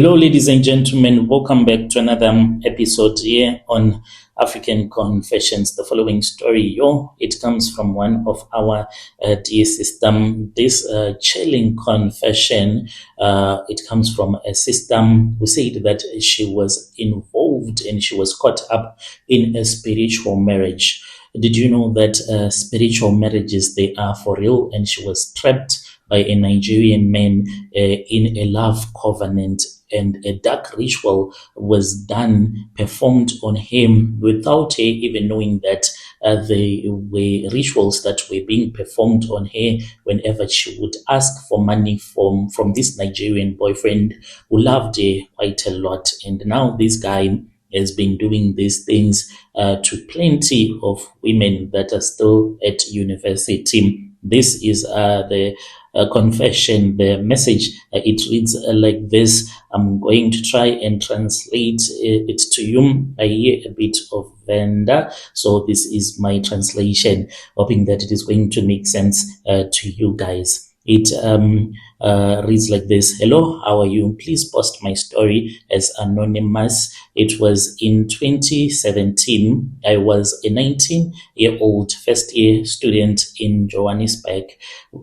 Hello, ladies and gentlemen. Welcome back to another episode here on African Confessions. The following story, it comes from one of our dear system. This chilling confession, it comes from a system who said that she was involved and she was caught up in a spiritual marriage. Did you know that spiritual marriages, they are for real? And she was trapped by a Nigerian man in a love covenant, and a dark ritual was performed on him without her even knowing that they were rituals that were being performed on her whenever she would ask for money from this Nigerian boyfriend who loved her quite a lot. And now this guy has been doing these things to plenty of women that are still at university. This is the confession, the message. It reads like this. I'm going to try and translate it to you. I hear a bit of Venda, so this is my translation, hoping that it is going to make sense to you guys. It reads like this. Hello, how are you? Please post my story as anonymous. It was in 2017. I was a 19-year-old first-year student in Johannesburg.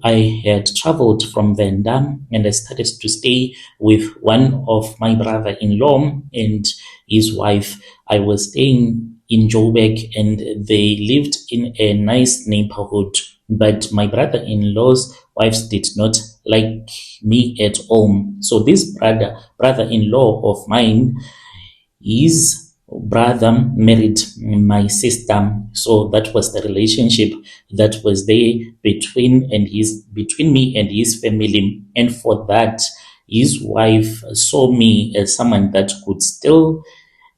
I had traveled from Venda and I started to stay with one of my brother-in-law and his wife. I was staying in Joburg and they lived in a nice neighborhood. But my brother-in-law's wives did not like me at all. So this brother-in-law of mine, his brother married my sister. So that was the relationship that was there between me and his family. And for that, his wife saw me as someone that could steal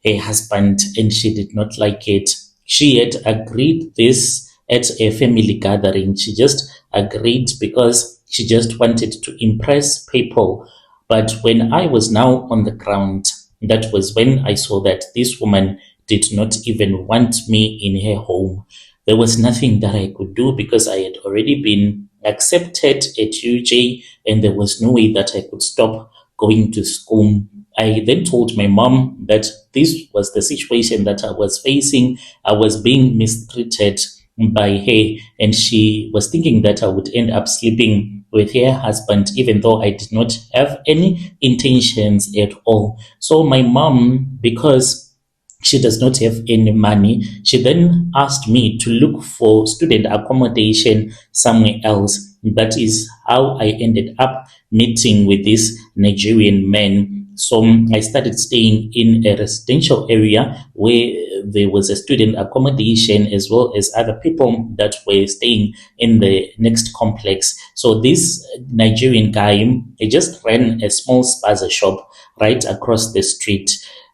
a husband, and she did not like it. She had agreed this at a family gathering. She just agreed because she just wanted to impress people. But when I was now on the ground, that was when I saw that this woman did not even want me in her home. There was nothing that I could do because I had already been accepted at UJ and there was no way that I could stop going to school. I then told my mom that this was the situation that I was facing. I was being mistreated by her, and she was thinking that I would end up sleeping with her husband, even though I did not have any intentions at all. So my mom, because she does not have any money, she then asked me to look for student accommodation somewhere else. That is how I ended up meeting with this Nigerian man. So I started staying in a residential area where there was a student accommodation as well as other people that were staying in the next complex. So this Nigerian guy, he just ran a small spaza shop right across the street.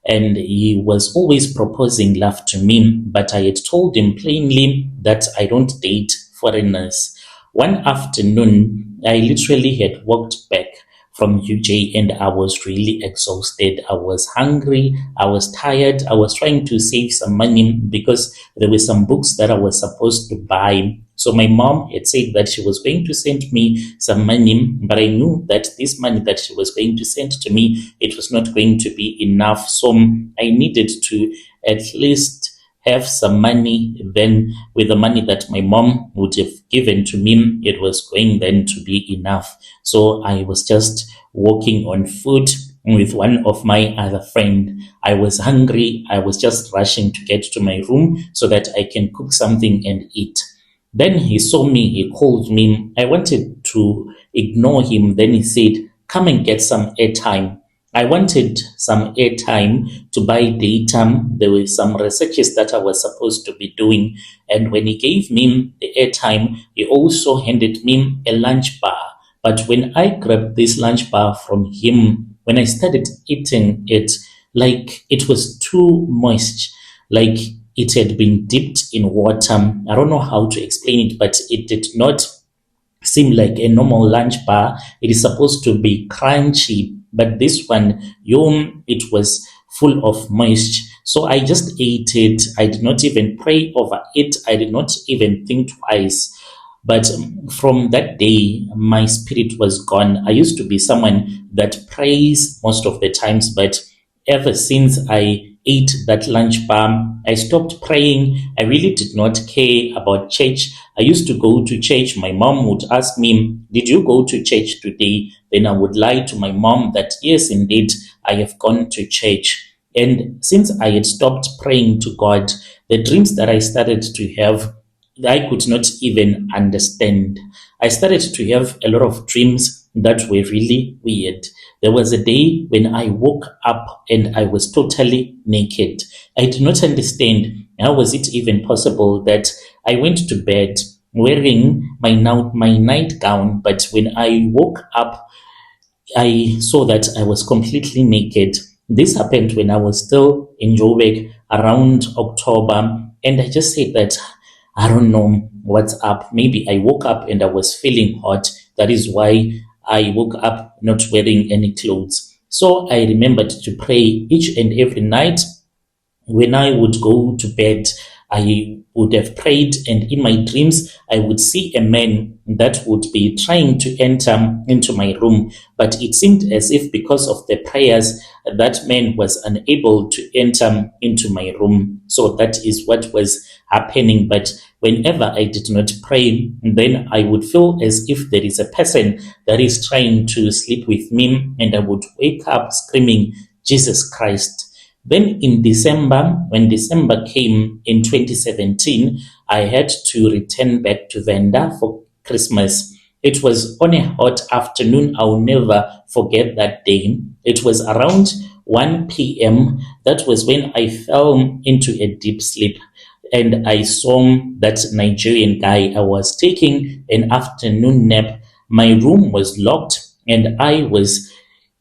And he was always proposing love to me, but I had told him plainly that I don't date foreigners. One afternoon, I literally had walked back from UJ and I was really exhausted. I was hungry. I was tired. I was trying to save some money because there were some books that I was supposed to buy. So my mom had said that she was going to send me some money, but I knew that this money that she was going to send to me, it was not going to be enough. So I needed to at least have some money. Then with the money that my mom would have given to me, it was going then to be enough. So I was just walking on foot with one of my other friend. I was hungry. I was just rushing to get to my room so that I can cook something and eat. Then he saw me, he called me. I wanted to ignore him. Then he said, come and get some airtime. I wanted some airtime to buy data. There were some researches that I was supposed to be doing. And when he gave me the airtime, he also handed me a lunch bar. But when I grabbed this lunch bar from him, when I started eating it, like it was too moist, like it had been dipped in water. I don't know how to explain it, but it did not seem like a normal lunch bar. It is supposed to be crunchy, but this one, it was full of moisture. So I just ate it. I did not even pray over it. I did not even think twice. But from that day, my spirit was gone. I used to be someone that prays most of the times, but ever since I ate that lunch bar, I stopped praying. I really did not care about church. I used to go to church. My mom would ask me, "Did you go to church today?" Then I would lie to my mom that, yes, indeed, I have gone to church. And since I had stopped praying to God, the dreams that I started to have, I could not even understand. I started to have a lot of dreams that were really weird. There was a day when I woke up and I was totally naked. I did not understand how was it even possible that I went to bed wearing my nightgown, but when I woke up, I saw that I was completely naked. This happened when I was still in Joburg around October, and I just said that I don't know what's up. Maybe I woke up and I was feeling hot. That is why I woke up not wearing any clothes. So I remembered to pray each and every night when I would go to bed. I would have prayed, and in my dreams, I would see a man that would be trying to enter into my room. But it seemed as if, because of the prayers, that man was unable to enter into my room. So that is what was happening. But whenever I did not pray, then I would feel as if there is a person that is trying to sleep with me, and I would wake up screaming, "Jesus Christ." Then in December, when December came in 2017, I had to return back to Venda for Christmas. It was on a hot afternoon. I'll never forget that day. It was around 1 p.m. That was when I fell into a deep sleep, and I saw that Nigerian guy. I was taking an afternoon nap. My room was locked and I was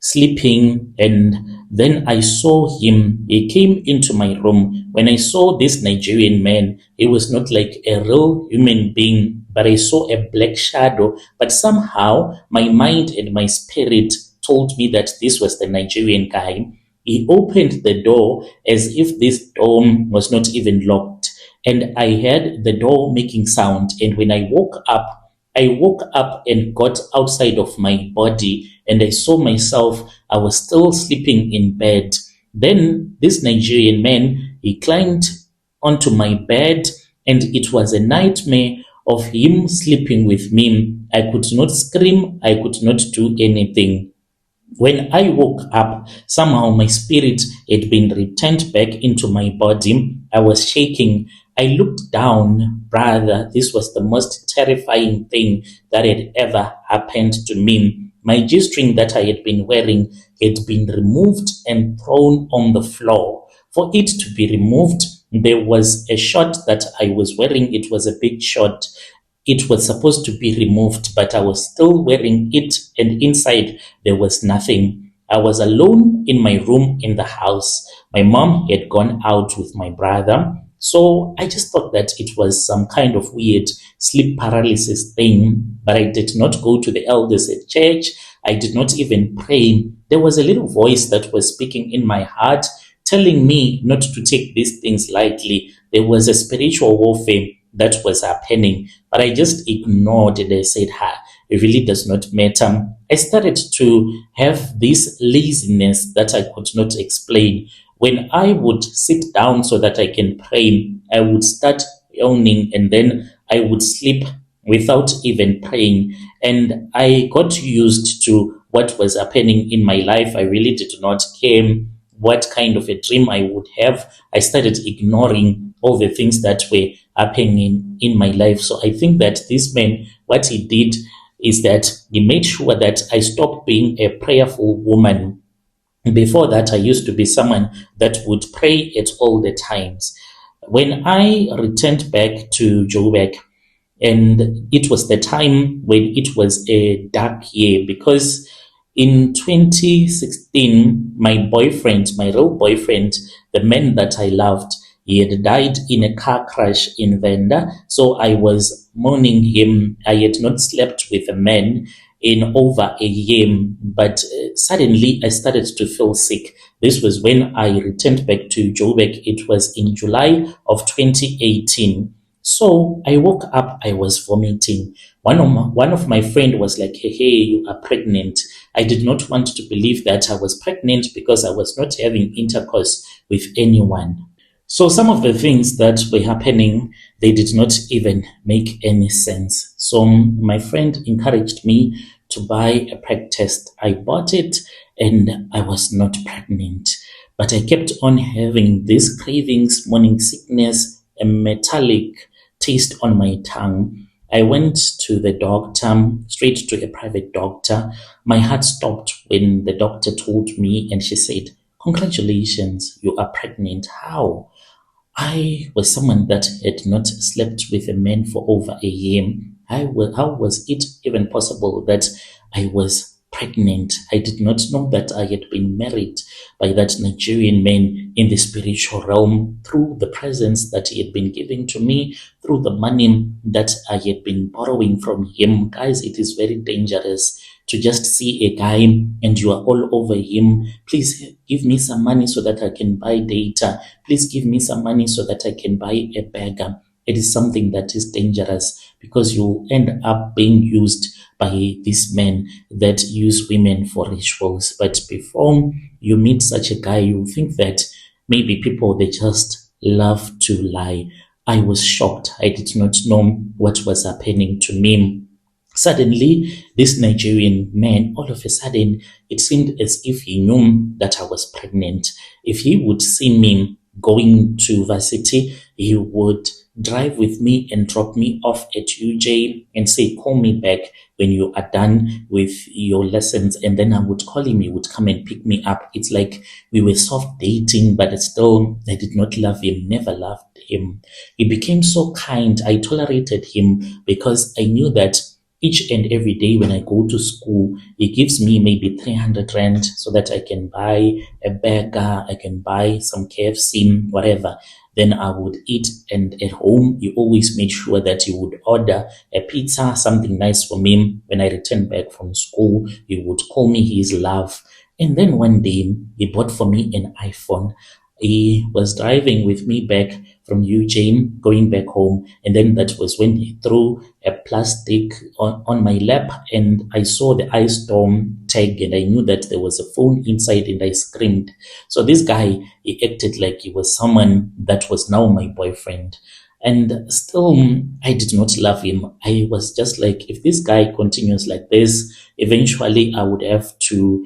sleeping, and then I saw him. He came into my room. When I saw this Nigerian man, he was not like a real human being, but I saw a black shadow. But somehow my mind and my spirit told me that this was the Nigerian guy. He opened the door as if this door was not even locked, and I heard the door making sound. And when I woke up and got outside of my body, and I saw myself. I was still sleeping in bed. Then this Nigerian man, he climbed onto my bed, and it was a nightmare of him sleeping with me. I could not scream. I could not do anything. When I woke up, somehow my spirit had been returned back into my body. I was shaking. I looked down. Brother, this was the most terrifying thing that had ever happened to me. My G-string that I had been wearing had been removed and thrown on the floor. For it to be removed, there was a short that I was wearing. It was a big short. It was supposed to be removed, but I was still wearing it, and inside there was nothing. I was alone in my room in the house. My mom had gone out with my brother. So I just thought that it was some kind of weird sleep paralysis thing, but I did not go to the elders at church. I did not even pray. There was a little voice that was speaking in my heart, telling me not to take these things lightly. There was a spiritual warfare that was happening, but I just ignored it. I said, it really does not matter. I started to have this laziness that I could not explain. When I would sit down so that I can pray, I would start yawning, and then I would sleep without even praying. And I got used to what was happening in my life. I really did not care what kind of a dream I would have. I started ignoring all the things that were happening in my life. So I think that this man, what he did is that he made sure that I stopped being a prayerful woman. Before that, I used to be someone that would pray at all the times. When I returned back to Joburg, and it was the time when it was a dark year, because in 2016, my boyfriend, my real boyfriend, the man that I loved, he had died in a car crash in Venda. So I was mourning him. I had not slept with a man in over a year, but suddenly I started to feel sick. This was when I returned back to Joburg. It was in July of 2018. So I woke up, I was vomiting. One of my friend was like, hey, you are pregnant. I did not want to believe that I was pregnant because I was not having intercourse with anyone. So some of the things that were happening, they did not even make any sense. So my friend encouraged me to buy a preg test. I bought it and I was not pregnant. But I kept on having these cravings, morning sickness, a metallic taste on my tongue. I went to the doctor, straight to a private doctor. My heart stopped when the doctor told me, and she said, congratulations, you are pregnant. How? I was someone that had not slept with a man for over a year. How was it even possible that I was pregnant? I did not know that I had been married by that Nigerian man in the spiritual realm through the presents that he had been giving to me, through the money that I had been borrowing from him. Guys, it is very dangerous to just see a guy and you are all over him. Please give me some money so that I can buy data. Please give me some money so that I can buy a burger. It is something that is dangerous because you end up being used by these men that use women for rituals. But before you meet such a guy, you think that maybe people, they just love to lie. I was shocked. I did not know what was happening to me. Suddenly, this Nigerian man, all of a sudden, it seemed as if he knew that I was pregnant. If he would see me going to varsity, he would drive with me and drop me off at UJ and say, call me back when you are done with your lessons. And then I would call him, he would come and pick me up. It's like we were soft dating, but still, I did not love him, never loved him. He became so kind. I tolerated him because I knew that each and every day when I go to school, he gives me maybe 300 rand so that I can buy a burger, I can buy some KFC, whatever. Then I would eat, and at home, he always made sure that he would order a pizza, something nice for me. When I returned back from school, he would call me his love. And then one day, he bought for me an iPhone. He was driving with me back from Eugene, going back home. And then that was when he threw a plastic on my lap, and I saw the iStorm tag, and I knew that there was a phone inside, and I screamed. So this guy, he acted like he was someone that was now my boyfriend. And still, I did not love him. I was just like, if this guy continues like this, eventually I would have to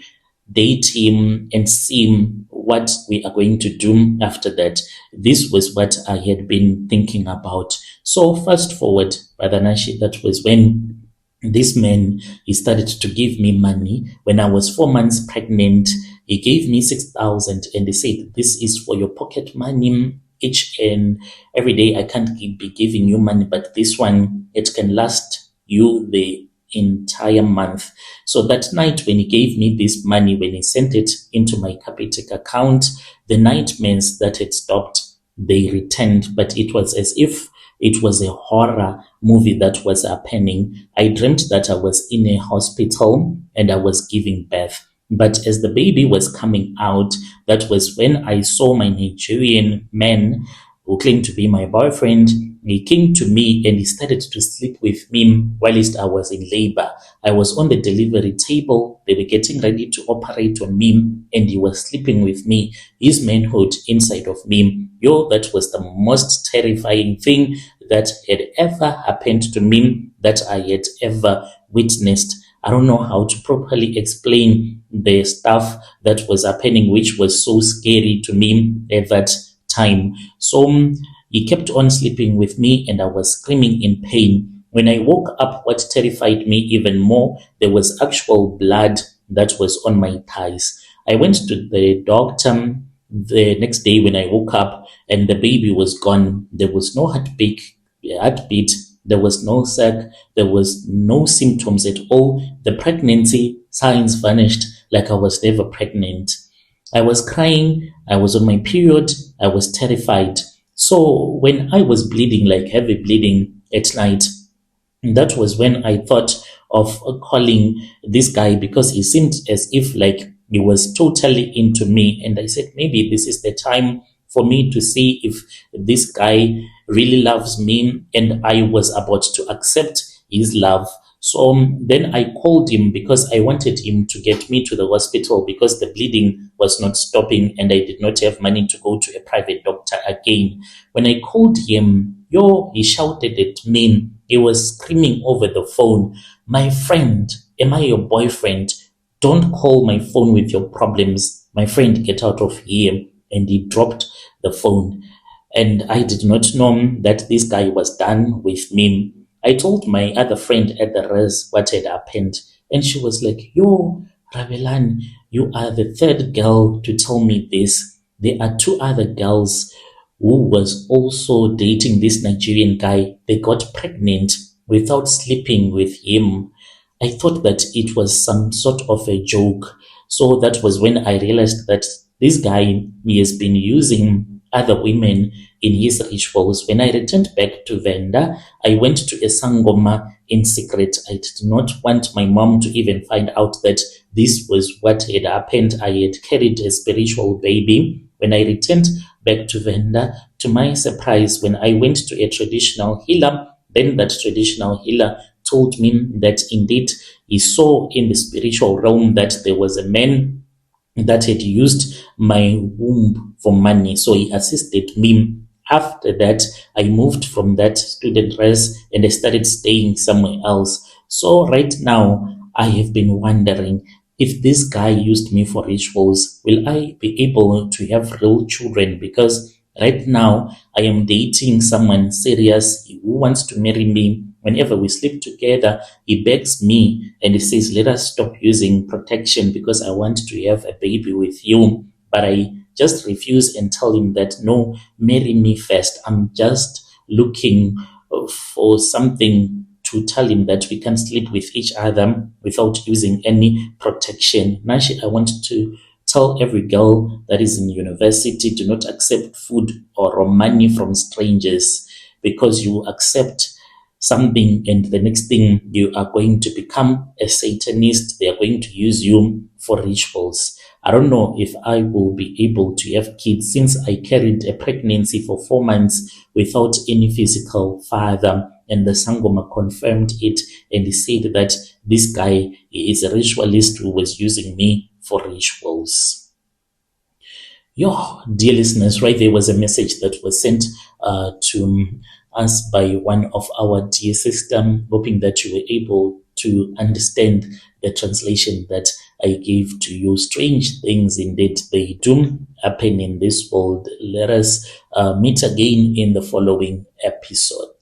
date him and see what we are going to do after that. This was what I had been thinking about. So fast forward, Brother Nashi, that was when this man, he started to give me money. When I was 4 months pregnant, he gave me 6,000 and he said, this is for your pocket money. Each and every day I can't be giving you money, but this one, it can last you the entire month. So that night when he gave me this money, when he sent it into my Capitec account, the nightmares that had stopped, they returned. But it was as if it was a horror movie that was happening. I dreamt that I was in a hospital and I was giving birth. But as the baby was coming out, that was when I saw my Nigerian man who claimed to be my boyfriend. He came to me and he started to sleep with me whilst I was in labor. I was on the delivery table. They were getting ready to operate on me and he was sleeping with me, his manhood inside of me. Yo, that was the most terrifying thing that had ever happened to me, that I had ever witnessed. I don't know how to properly explain the stuff that was happening, which was so scary to me at that time. So he kept on sleeping with me and I was screaming in pain. When I woke up, what terrified me even more, there was actual blood that was on my thighs. I went to the doctor the next day when I woke up and the baby was gone. There was no heartbeat, there was no sac, there was no symptoms at all. The pregnancy signs vanished like I was never pregnant. I was crying, I was on my period, I was terrified. So when I was bleeding, like heavy bleeding at night, that was when I thought of calling this guy because he seemed as if like he was totally into me. And I said, maybe this is the time for me to see if this guy really loves me and I was about to accept his love. So then I called him because I wanted him to get me to the hospital because the bleeding was not stopping and I did not have money to go to a private doctor again. When I called him, he shouted at me. He was screaming over the phone, "My friend, am I your boyfriend? Don't call my phone with your problems. My friend, get out of here." And he dropped the phone. And I did not know that this guy was done with me. I told my other friend at the res what had happened. And she was like, "Yo, Ravelan, you are the third girl to tell me this. There are two other girls who was also dating this Nigerian guy. They got pregnant without sleeping with him." I thought that it was some sort of a joke. So that was when I realized that this guy, he has been using other women in his rituals. When I returned back to Venda, I went to a Sangoma in secret. I did not want my mom to even find out that this was what had happened. I had carried a spiritual baby. When I returned back to Venda, to my surprise, when I went to a traditional healer, then that traditional healer told me that indeed he saw in the spiritual realm that there was a man that had used my womb for money. So he assisted me. After that, I moved from that student res and I started staying somewhere else. So right now, I have been wondering, if this guy used me for rituals, will I be able to have real children? Because right now, I am dating someone serious who wants to marry me. Whenever we sleep together, he begs me and he says, "Let us stop using protection because I want to have a baby with you." But I just refuse and tell him that, "No, marry me first. I'm just looking for something to tell him that we can sleep with each other without using any protection." Nashi, I want to tell every girl that is in university, do not accept food or money from strangers, because you accept something and the next thing you are going to become a Satanist. They are going to use you for rituals. I don't know if I will be able to have kids since I carried a pregnancy for 4 months without any physical father. And the Sangoma confirmed it and he said that this guy is a ritualist who was using me for rituals. Yo, dear listeners, right there was a message that was sent to us by one of our dear system, hoping that you were able to understand the translation that I gave to you. Strange things indeed, they do happen in this world. Let us meet again in the following episode.